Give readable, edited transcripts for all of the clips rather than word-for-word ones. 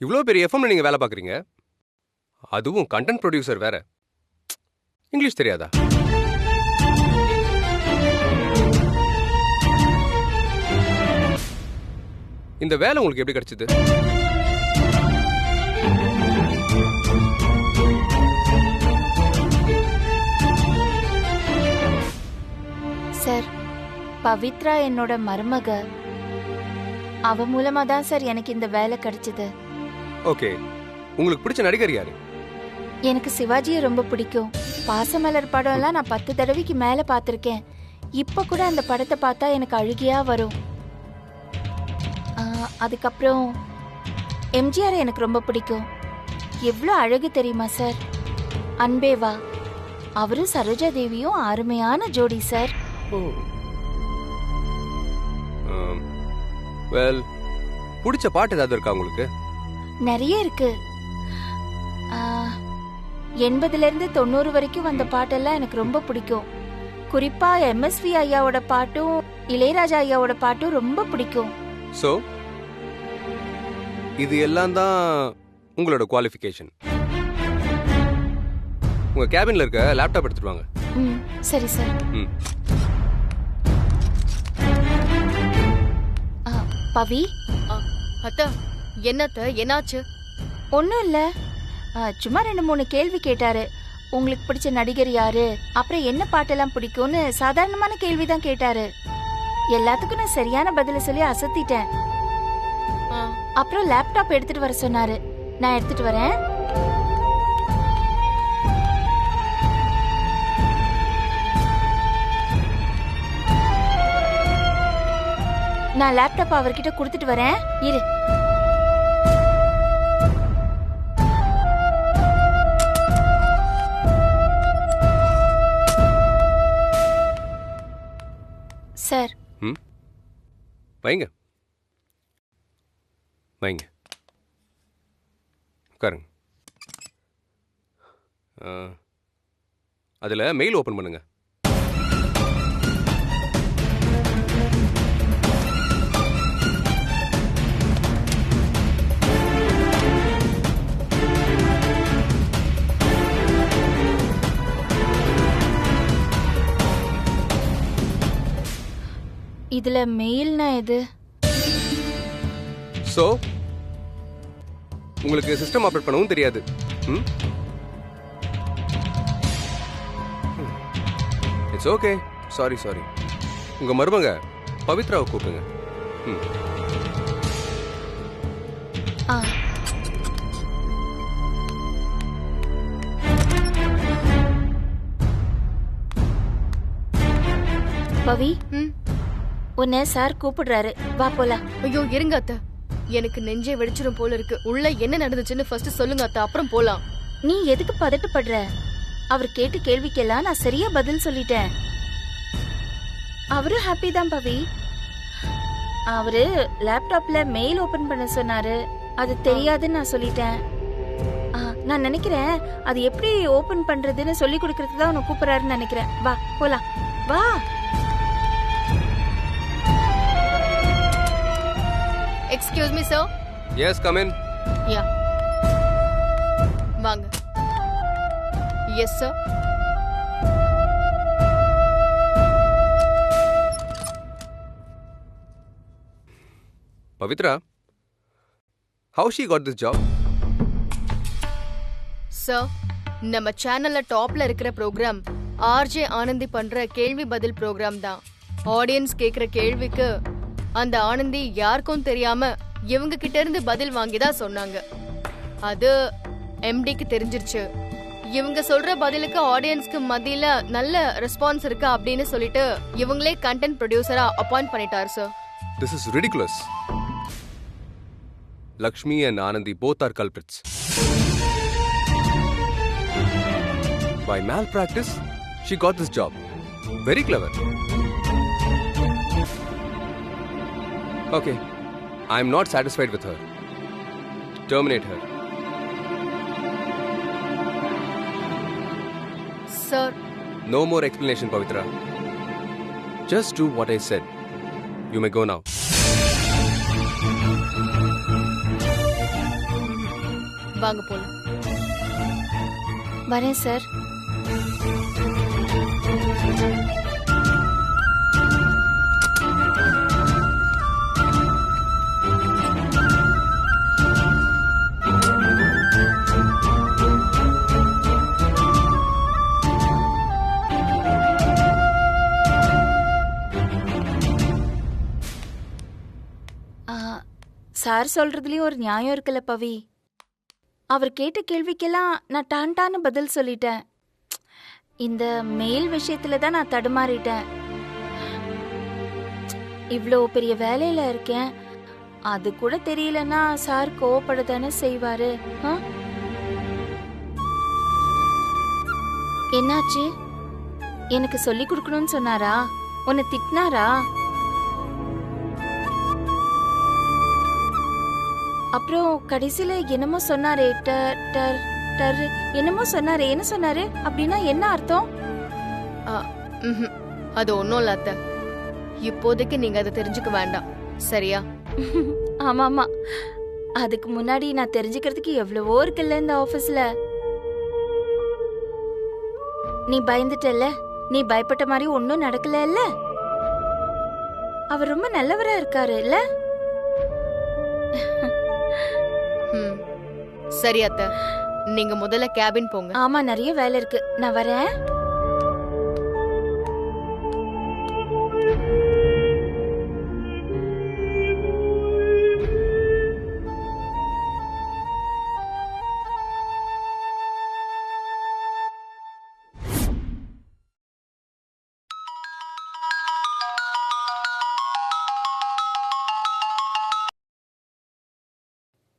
இவ்வளோ பெரிய எஃப்எம்ல நீங்க வேலை பார்க்குறீங்க, அதுவும் கண்டென்ட் ப்ரொடியூசர் வேற. இங்கிலீஷ் தெரியாதா? இந்த வேலை உங்களுக்கு எப்படி கிடைச்சது? சார், பவித்ரா என்னோட மருமக. அவ மூலமா தான் சார் எனக்கு இந்த வேலை கிடைச்சது. ஓகே, உங்களுக்கு பிடிச்ச நடிகர் யாரு? எனக்கு சிவாஜியை ரொம்ப பிடிக்கும். பாசமலர் படம் எல்லாம் நான் 10 தடவைக்கு மேல பார்த்திருக்கேன். இப்ப கூட அந்த படத்தை பார்த்தா எனக்கு அழுகையா வரும். அதுக்கப்புறம் எம்ஜிஆர் எனக்கு ரொம்ப பிடிக்கும். எவ்வளோ அழகு தெரியுமா சார்? அன்பேவா, அவரும் சரோஜா தேவியும் அருமையான ஜோடி சார். வெல், பிடிச்ச பாட்டு ஏதாவது இருக்கா உங்களுக்கு? நிறைய இருக்கு. 80ல இருந்து 90 வரைக்கும் வந்த பாட்டெல்லாம் எனக்கு ரொம்ப பிடிக்கும். குறிப்பா எம்எஸ்வி ஐயாவோட பாட்டும் இளையராஜா ஐயாவோட பாட்டும் ரொம்ப பிடிக்கும். சோ இது எல்லாம் தான் உங்களோட குவாலிஃபிகேஷன். உங்க கேபின்ல இருக்க லேப்டாப் எடுத்துட்டு வாங்க. சரி சார். பவி, அத்தா, என்னத்த என்னாச்சு? ஒன்றும் இல்லை, சும்மா 2-3 கேள்வி கேட்டாரு. உங்களுக்கு பிடிச்ச நடிகர் யாரு, அப்புறம் என்ன பாட்டெல்லாம் பிடிக்கும்னு சாதாரணமான கேள்விதான் கேட்டாரு. எல்லாத்துக்கும் நான் சரியான பதில சொல்லி அசத்திட்டேன். அப்புறம் லேப்டாப் எடுத்துட்டு வர சொன்னாரு. நான் எடுத்துட்டு வரேன். நான் லேப்டாப் அவர்கிட்ட கொடுத்துட்டு வரேன், இரு. சார், வைங்க வைங்க, உட்காருங்க. அதில் மெயில் ஓப்பன் பண்ணுங்க. இதுல மெயில்னா எது? சோ உங்களுக்கு சிஸ்டம் ஆபரேட் பண்ணவும் தெரியாது. It's okay. சாரி. உங்க மருமக பவித்ராவை கூப்பிடுங்க. பவி, உன்னை சார் கூப்பிடுறாரு, வா போலாம். ஐயோ இருங்க அத்த, எனக்கு நெஞ்சே வெடிச்சிரும் போல இருக்கு. உள்ள என்ன நடந்துச்சுன்னு ஃபர்ஸ்ட் சொல்லுங்க அத்த, அப்புறம் போலாம். நீ எதுக்கு பதட்டப்படுற? அவர் கேட்டு கேள்விக்கெல்லாம் நான் சரியா பதில் சொல்லிட்டேன். அவரும் ஹாப்பி தான் பவி. அவரு லேப்டாப்ல மெயில் ஓபன் பண்ண சொன்னாரு, அது தெரியாதுன்னு நான் சொல்லிட்டேன். நான் நினைக்கிறேன் அது எப்படி ஓபன் பண்றதுன்னு சொல்லி கொடுக்கறதுக்கு தான் உன்னை கூப்பிடுறாருன்னு நினைக்கிறேன். வா போலாம், வா. Excuse me, sir. Yes, come in. Yeah. வாங்க. Yes, sir. Pavitra, how she got this job? Sir, நம்ம சேனல்ல டாப்ல இருக்கிற ப்ரோக்ராம் ஆர்ஜே ஆனந்தி பண்ற கேள்வி பதில் ப்ரோக்ராம் தான். ஆடியன்ஸ் கேக்குற கேள்விக்கு அந்த ஆனந்தி யாருக்கும் தெரியாம இவங்க கிட்ட இருந்து பதில் வாங்கிதான் சொன்னாங்க. அது எம்டிக்கு தெரிஞ்சிருச்சு. இவங்க சொல்ற பதிலுக்கு ஆடியன்ஸ்க்கு மத்தியில நல்ல ரெஸ்பான்ஸ் இருக்கு அப்படின்னு சொல்லிட்டு இவங்களே கண்டென்ட் ப்ரொடியூசரா அப்பாயிண்ட் பண்ணிட்டார் sir. This is ridiculous. Lakshmi and Anandi both are culprits. By malpractice, she got this job. Very clever. Okay, I am not satisfied with her. Terminate her. Sir. No more explanation, Pavitra. Just do what I said. You may go now. வாங்க போலாம். வரேன் sir. Sir சொல்றதுலயும் ஒரு நியாயம் இருக்குல்ல பவி. அவர் கேட்ட கேள்விக்கெல்லாம் நான் டான்டான்னு பதில் சொல்லிட்டேன். இந்த மெயில் விஷயத்துல தான் நான் தடுமாறிட்டேன். இவ்ளோ பெரிய வேலையில இருக்கேன், அது கூட தெரியலன்னா சார் கோவப்படத்தானே செய்வாரு. என்னாச்சு? எனக்கு சொல்லி கொடுக்கணும்னு சொன்னாரா? உன்னை திட்டினாரா? அப்புறம் கடைசியில என்னமோ சொன்னாரே, என்னமோ சொன்னாரே, என்ன சொன்னாரு? அப்படின்னா என்ன அர்த்தம்? அது ஒன்னும் இல்ல அத்தை. இப்போதைக்கு நீங்க அதை தெரிஞ்சுக்க வேண்டாம், சரியா? ஆமா ஆமா, அதுக்கு முன்னாடி நான் தெரிஞ்சுக்கிறதுக்கு எவ்வளவோ இருக்குல்ல இந்த ஆபீஸ்ல. நீ பயந்துட்டல்ல, நீ பயப்பட்ட மாதிரி ஒன்னும் நடக்கல இல்ல. அவர் ரொம்ப நல்லவரா இருக்காரு இல்ல? சரி அத்தை, நீங்க முதல்ல கேபின் போங்க. ஆமா, நிறைய வேலை இருக்கு, நான் வரேன்.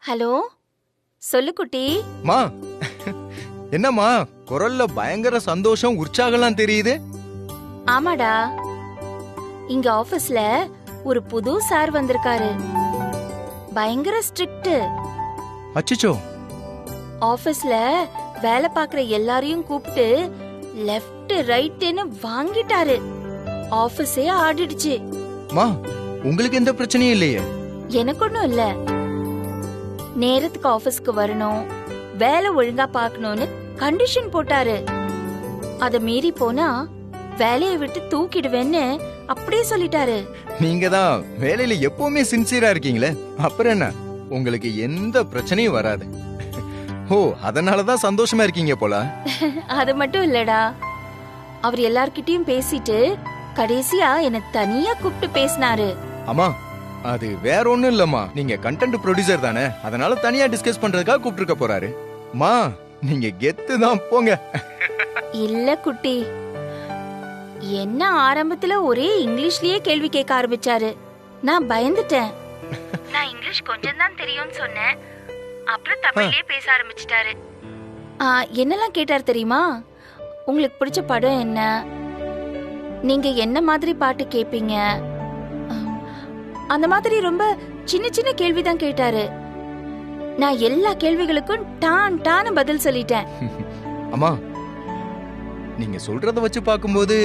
ஹலோ, சொல்லு குட்டி. மா, என்னம்மா குரல்ல பயங்கர சந்தோஷம் உற்சாகம்லாம் தெரியுது? ஆமாடா, இங்க ஆபீஸ்ல ஒரு புது சார் வந்திருக்காரு. பயங்கர ஸ்ட்ரிக்ட். அச்சச்சோ. ஆபீஸ்ல வேலை பாக்குற எல்லாரையும் கூப்பிட்டு லெஃப்ட் ரைட்னு வாங்கிட்டாரு. ஆபீஸே ஆடிடுச்சு. மா, உங்களுக்கு எந்த பிரச்சனையும் இல்லையே? எனக்கு ஒண்ணும் இல்ல. நேரத்துக்கு ஆபீஸ்க்கு வரணும், வேலை ஒழுங்கா பாக்கணும்னு கண்டிஷன் போட்டாரு. அத மீறி போனா வேலையை விட்டு தூக்கிடுவேன்னு அப்படியே சொல்லிட்டாரு. நீங்க தான் வேலையில எப்பவுமே சின்சியரா இருக்கீங்களே, அப்புறம் என்ன, உங்களுக்கு எந்த பிரச்சனையும் வராது. ஓ, அதனாலதான் சந்தோஷமா இருக்கீங்க போல. அது மட்டும் இல்லடா, அவர் எல்லார்கிட்டயும் பேசிட்டு கடைசியா என்ன தனியா கூப்பிட்டு பேசினாரு. அம்மா, அது வேற ஒண்ணும் இல்லம்மா, நீங்க கண்டென்ட் ப்ரொடியூசர் தானே, அதனால தனியா டிஸ்கஸ் பண்றதுக்காக கூப்பிட்டு போறாரு. மா, நீங்க கெத்து தான் போங்க. இல்ல குட்டி, என்ன ஆரம்பத்துல ஒரே இங்கிலீஷ்லயே கேள்வி கேட்க ஆரம்பிச்சாரு. நான் பயந்துட்டேன். நான் இங்கிலீஷ் கொஞ்சம் தான் தெரியும்னு சொன்னேன். அப்புறம் தமிழ்லயே பேச ஆரம்பிச்சிட்டாரு. என்னெல்லாம் கேட்டார் தெரியுமா? உங்களுக்கு பிடிச்ச படம் என்ன, நீங்க என்ன மாதிரி பாட்டு கேப்பீங்க, அந்த மாதிரி ரொம்ப சின்ன சின்ன கேள்விதான் கேட்டாரு. நான் எல்லா கேள்விகளுக்கும் டான் டான்னு பதில் சொல்லிட்டேன். அம்மா, நீங்க சொல்றத வச்சு பாக்கும்போது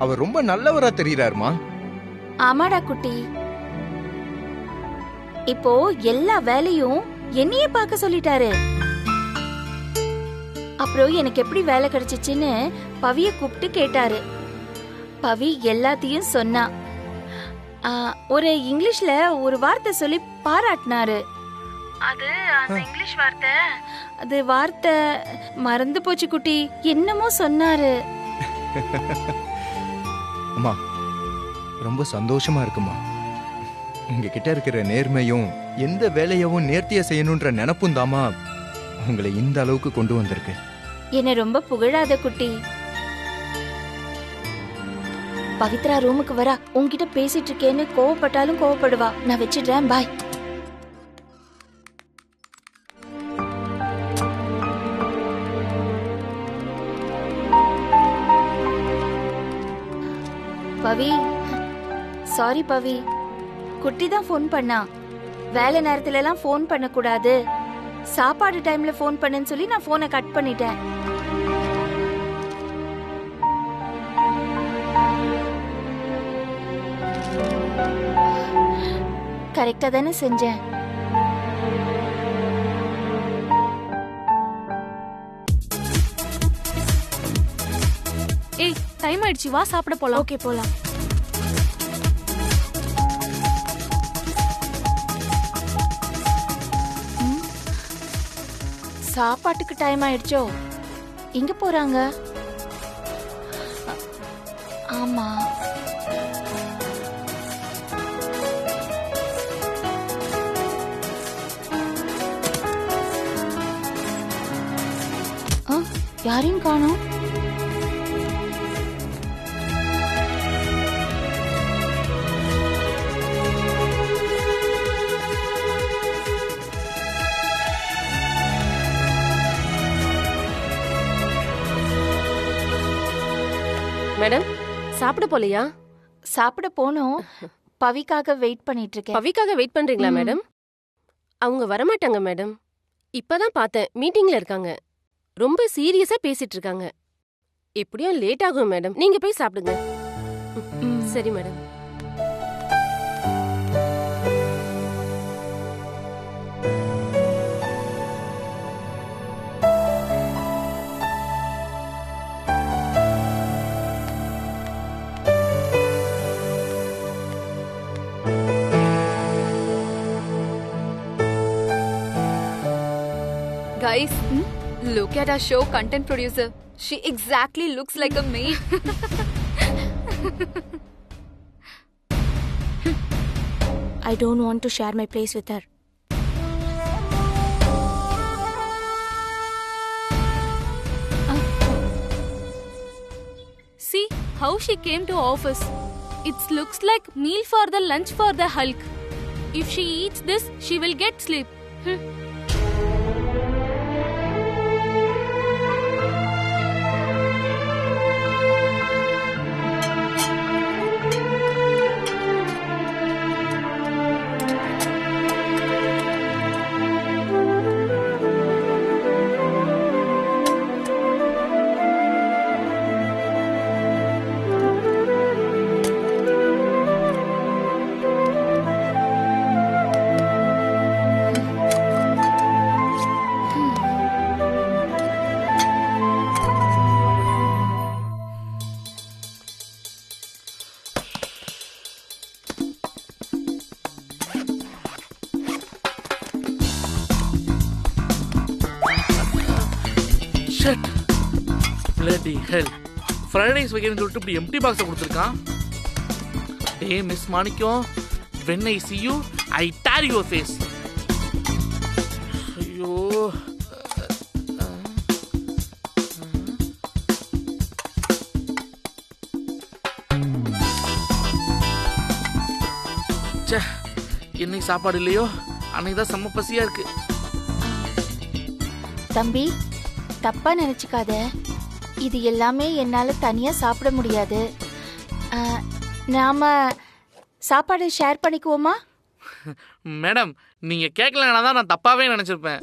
அவர் ரொம்ப நல்லவரா தெரியறாருமா. ஆமாடா குட்டி, இப்போ எல்லா வேலையும் என்னையே பார்க்க சொல்லிட்டாரு. அப்புறம் எனக்கு எப்படி வேலை கிடைச்சிச்சுன்னு பவிய கூப்பிட்டு கேட்டாரு. பவி எல்லாத்தையும் சொன்னா. ஒரு இங்கிலீஷ்ல ஒரு வார்த்தை சொல்லி பாராட்டினாரு. அது அந்த இங்கிலீஷ் வார்த்தை, அது வார்த்தை மறந்து போச்சு குட்டி. என்னமோ சொன்னாரு. அம்மா, ரொம்ப சந்தோஷமா இருக்குமா. உங்ககிட்ட இருக்கிற நேர்மையும் எந்த வேலையவும் நேர்த்தியா செய்யணும்ன்ற நினைப்பும் தாமா உங்களை இந்த அளவுக்கு கொண்டு வந்திருக்கு. என்ன ரொம்ப புகழாத குட்டி. பவித்ரா ரூமுக்கு வரா, உன்கிட்ட பேசிட்டு இருக்கேன்னு கோவப்பட்டாலும் கோவப்படுவா. நான் வச்சிடுறேன், பாய். பவி, சாரி பவி, குட்டி தான் ஃபோன் பண்ணா. வேலை நேரத்துல எல்லாம் ஃபோன் பண்ண கூடாது, சாப்பாடு டைம்ல ஃபோன் பண்ணுன்னு சொல்லி நான் ஃபோனை கட் பண்ணிட்டேன். கரெக்டா தானே செஞ்சேன்? ஏய் டைம் ஆயிடுச்சு, வா சாப்பிட போலாம். ஓகே போலாம். சாப்பாட்டுக்கு டைம் ஆயிடுச்சோ? எங்க போறாங்க? ஆமா, யாரையும் காணோம். மேடம் சாப்பிட போலையா? சாப்பிட போனோம். பவிக்காக வெயிட் பண்ணிட்டு இருக்கேன். பவிக்காக வெயிட் பண்றீங்களா மேடம்? அவங்க வரமாட்டாங்க மேடம். இப்பதான் பார்த்தேன், மீட்டிங்ல இருக்காங்க. ரொம்ப சீரியஸா பேசிட்டு இருக்காங்க. எப்படியும் லேட் ஆகும் மேடம். நீங்க போய் சாப்பிடுங்க. சரி madam. Guys, look at our show content producer. She exactly looks like a maid. I don't want to share my place with her. See how she came to office. It looks like meal for the lunch for the Hulk. If she eats this, she will get sleep. Shit. Bloody hell. Fridays வைக்கணும்னு சொல்லிட்டு இப்படி empty பாக்ஸை கொடுத்துருக்கான். டே Miss Manikkam, when I see you, I tear your face. ஐயோ. ச்சே, இன்னைக்கு சாப்பாடு இல்லையோ? அன்னைக்கு தான் செம்ம பசியா இருக்கு. தம்பி, தப்பா நினைச்சுக்காத. இது எல்லாமே என்னால தனியா சாப்பிட முடியாது. நாம சாப்பாடு ஷேர் பண்ணிக்குவோமா? மேடம், நீங்க கேட்கலன்னா தான் நான் தப்பாவே நினைச்சிருப்பேன்.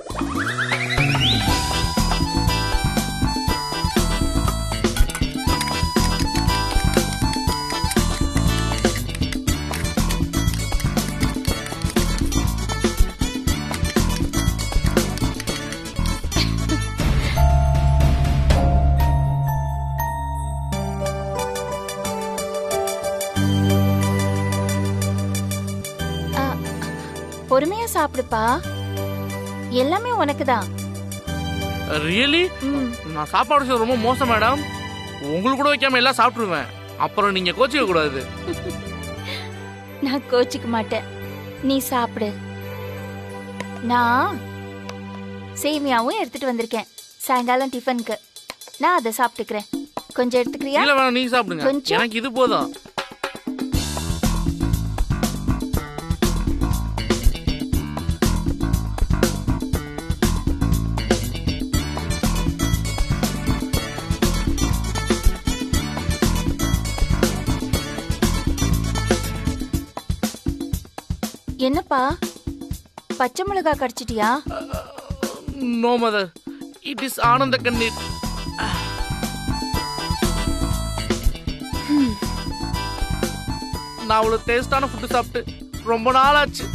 பொறுமையா சாப்பிடுப்பா, எல்லாமே உனக்கு தான். ரியலி? நான் சாப்பாடு செய்ய ரொம்ப மோசம் மேடம். உங்களுக்கு கூட வைக்காம எல்லாம் சாப்பிட்டுருவேன். அப்புறம் நீங்க கோச்சிக்க கூடாது. நான் கோச்சிக்க மாட்டேன், நீ சாப்பிடு. நான் சேமியாவும் எடுத்துட்டு வந்திருக்கேன் சாயங்காலம் டிஃபனுக்கு. நான் அதை சாப்பிட்டுக்கிறேன். கொஞ்சம் எடுத்துக்கிறியா? இல்ல வேணாம், நீங்க சாப்பிடுங்க. எனக்கு இது போதும். என்னப்பா, பச்சை மிளகா கடிச்சிட்டியா? நோ மதர், இட் இஸ் ஆனந்த கண்ணீர். நான் அவ்வளவு டேஸ்டான ஃபுட்டு சாப்பிட்டு ரொம்ப நாள் ஆச்சு.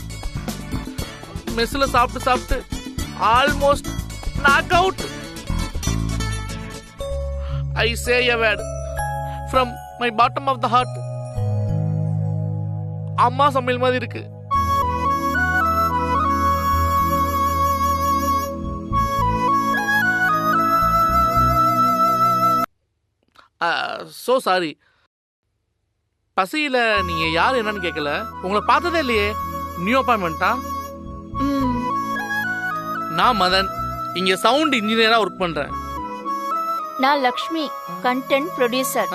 மெஸ்ல சாப்பிட்டு சாப்பிட்டு almost knock out. I say a word, from my bottom of the heart. அம்மா சமையல் மாதிரி இருக்கு. So sorry. பசியில நீங்க யார் என்னன்னு கேட்கல. உங்களை பார்த்ததே இல்லையே. நியூ அப்பாயின்மெண்டா? நான் மதன், இங்க சவுண்ட் இன்ஜினியரா ஒர்க் பண்றேன். நான் லக்ஷ்மி, கண்டென்ட் ப்ரொடியூசர்.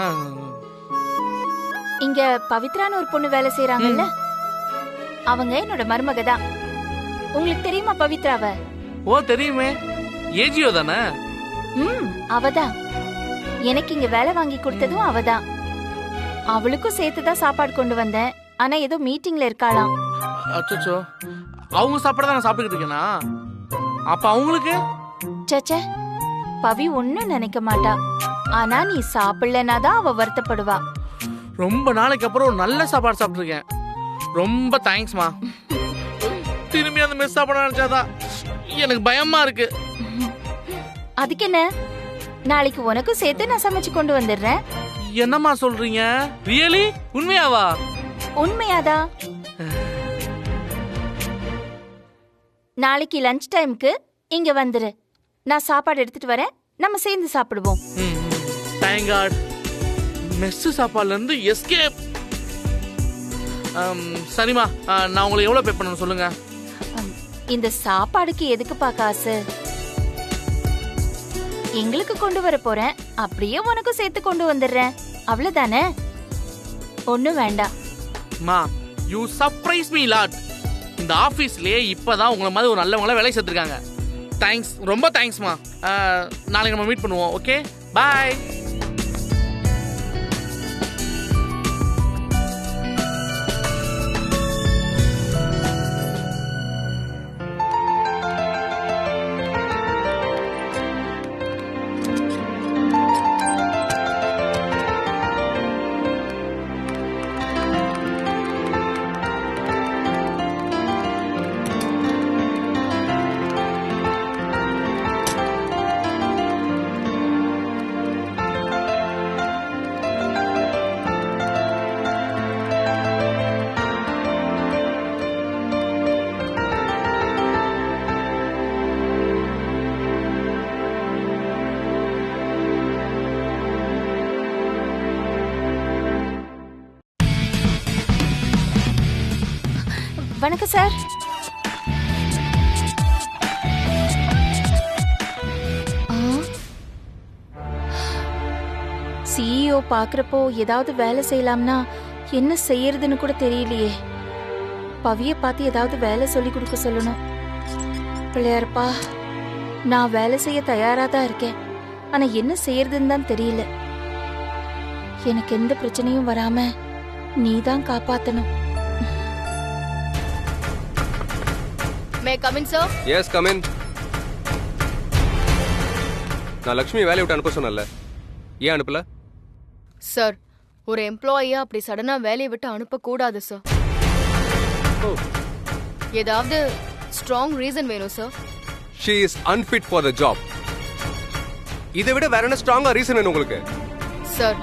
இங்க பவித்ரான்னு ஒரு பொண்ணு வேலை செய்யறாங்கல்ல, அவங்க என்னோட மருமக தான். உங்களுக்கு தெரியுமா பவித்ராவ? ஓ தெரியுமே, ஏஜியோ தானே? அவதான். எனக்கு இங்க வேலை வாங்கி கொடுத்ததும் அவதான். அவளுக்கும் சேர்த்துதான் சாப்பாடு கொண்டு வந்தேன். ஆனா ஏதோ மீட்டிங்ல இருக்காளாம். அச்சோ, அவங்க சாப்பாடு தான் நான் சாப்பிட்டுக்கிட்டு இருக்கேனா? அப்ப அவங்களுக்கு? சச்சே, பவி ஒன்னும் நினைக்க மாட்டா. ஆனா நீ சாப்பிடலனா தான் அவ வருத்தப்படுவா. ரொம்ப நாளைக்கு அப்புறம் ஒரு நல்ல சாப்பாடு சாப்பிட்டுருக்கேன். ரொம்ப தேங்க்ஸ்மா. திரும்பி அந்த மெஸ் சாப்பாடு நினைச்சாதான் எனக்கு பயமா இருக்கு. அதுக்கு என்ன, நாளைக்கு உனக்கும் சேர்த்து நான் சமைச்சு கொண்டு வந்துடுறேன். என்னம்மா சொல்றீங்க? ரியலி? உண்மையாவா? உண்மையாதா. நாளைக்கு லஞ்ச் டைம்க்கு இங்க வந்துரு. நான் சாப்பாடு எடுத்துட்டு வரேன், நம்ம சேர்ந்து சாப்பிடுவோம். Thank God. மெஸ் சாப்பாடுல இருந்து எஸ்கேப். சரிமா, நான் உங்களுக்கு எவ்வளவு பே பண்ணணும் சொல்லுங்க. இந்த சாப்பாடுக்கு எதுக்குப்பா காசு? எங்களுக்கு கொண்டு வர போறேன், அப்படியே உனக்கும் சேர்த்து கொண்டு வந்துடுறேன். அவ்வளவுதானே? ஒண்ணும் வேண்டாம். மா, யூ சர்ப்ரைஸ் மீ லாட். இந்த ஆபீஸ்லயே இப்பதான் உங்களை மாதிரி ஒரு நல்லவங்கள வேலை சேர்த்திருக்காங்க. தேங்க்ஸ், ரொம்ப தேங்க்ஸ்மா. நாளைக்கு நம்ம மீட் பண்ணுவோம். ஓகே, பாய். வணக்கம் சார். சிஇஓ பாக்குறப்போ ஏதாவது வேலை செய்யலாம்னா என்ன செய்யறதுன்னு கூட தெரியலையே. பவிய பார்த்து ஏதாவது வேலை சொல்லி கொடுக்க சொல்லணும். பிள்ளையாரப்பா, நான் வேலை செய்ய தயாரா தான் இருக்கேன். ஆனா என்ன செய்யறதுன்னு தான் தெரியல. எனக்கு எந்த பிரச்சனையும் வராம நீதான் காப்பாத்தணும். May come in sir? Yes, come in. நான் லக்ஷ்மி வேலையை விட்டு அனுப்ப சொன்னல, ஏன் அனுப்பல? சார், ஒரு எம்ப்ளாயியா அப்படி சடனா வேலையை விட்டு அனுப்ப கூடாது சார். ஏதாவது ஸ்ட்ராங் ரீசன் வேணும் sir. She is unfit for the job. இதை விட வேற என்ன ஸ்ட்ராங்கா ரீசன் வேணும் உங்களுக்கு? சார்,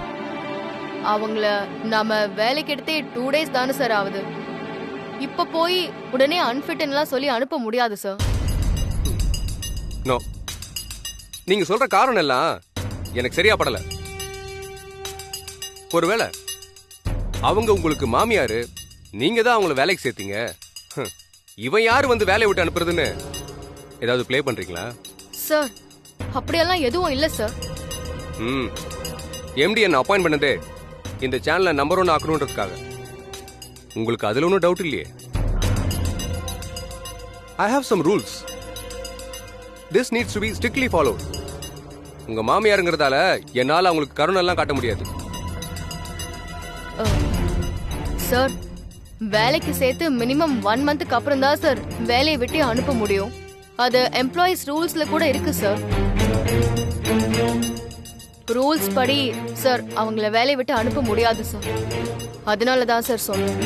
அவங்கள நாம வேலைக்கு எடுத்தே 2 days தானே சார் ஆகுது. இப்ப போய் உடனே அன்ஃபிட்லாம் சொல்லி அனுப்ப முடியாது சார். நோ, நீங்க சொல்ற காரணம் எல்லாம் எனக்கு சரியா படல. ஒருவேளை அவங்க உங்களுக்கு மாமியாரு, நீங்க தான் அவங்கள வேலைக்கு சேர்த்தீங்க. இவன் யாரு வந்து வேலையை விட்டு அனுப்புறதுன்னு ஏதாவது ப்ளே பண்றீங்களா? சார், அப்படியெல்லாம் எதுவும் இல்ல சார். எம்டி என்ன அப்பாயிண்ட் பண்ணதே இந்த சேனலை நம்பர் 1 ஆக்கணுன்றதுக்காக. உங்களுக்கு அதுல ஒன்றும் டவுட் இல்லையே? I have some rules. This needs to be strictly followed. உங்க மாமியாருங்கிறதால என்னால அவங்களுக்கு கருணெல்லாம் காட்ட முடியாது. சார், வேலைக்கு சேர்த்து மினிமம் 1 monthக்கு அப்புறம் தான் சார் வேலையை விட்டு அனுப்ப முடியும். அது எம்ப்ளாயிஸ் ரூல்ஸ்ல கூட இருக்கு சார். ரூல்ஸ் படி சார் அவங்கள வேலையை விட்டு அனுப்ப முடியாது சார். அதனால தான் சார் சொன்னேன்.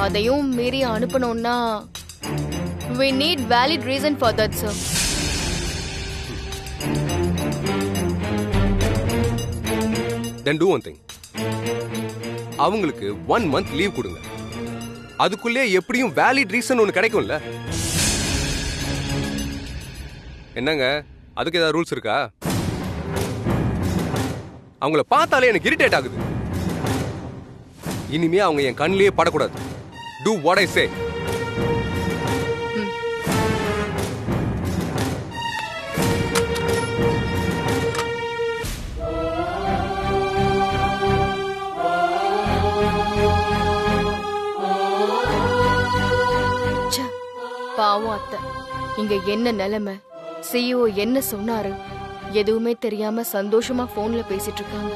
அதையும் மீறி அனுப்பணும்னா we need valid reason for that sir. Then do one thing, அவங்களுக்கு 1 month லீவ் கொடுங்க. அதுக்குள்ளே எப்படியும் வேலிட் ரீசன் ஒன்று கிடைக்கும்ல. என்னங்க, அதுக்கு ஏதாவது ரூல்ஸ் இருக்கா? அவங்கள பார்த்தாலே எனக்கு இரிட்டேட் ஆகுது. இனிமே அவங்க என் கண்ணிலேயே படக்கூடாது. டூ வாட் ஐ சே. பாவம் அத்தை, இங்க என்ன நிலைமை, சிஇஓ என்ன சொன்னாரு, எதுவுமே தெரியாம சந்தோஷமா போன்ல பேசிட்டு இருக்காங்க.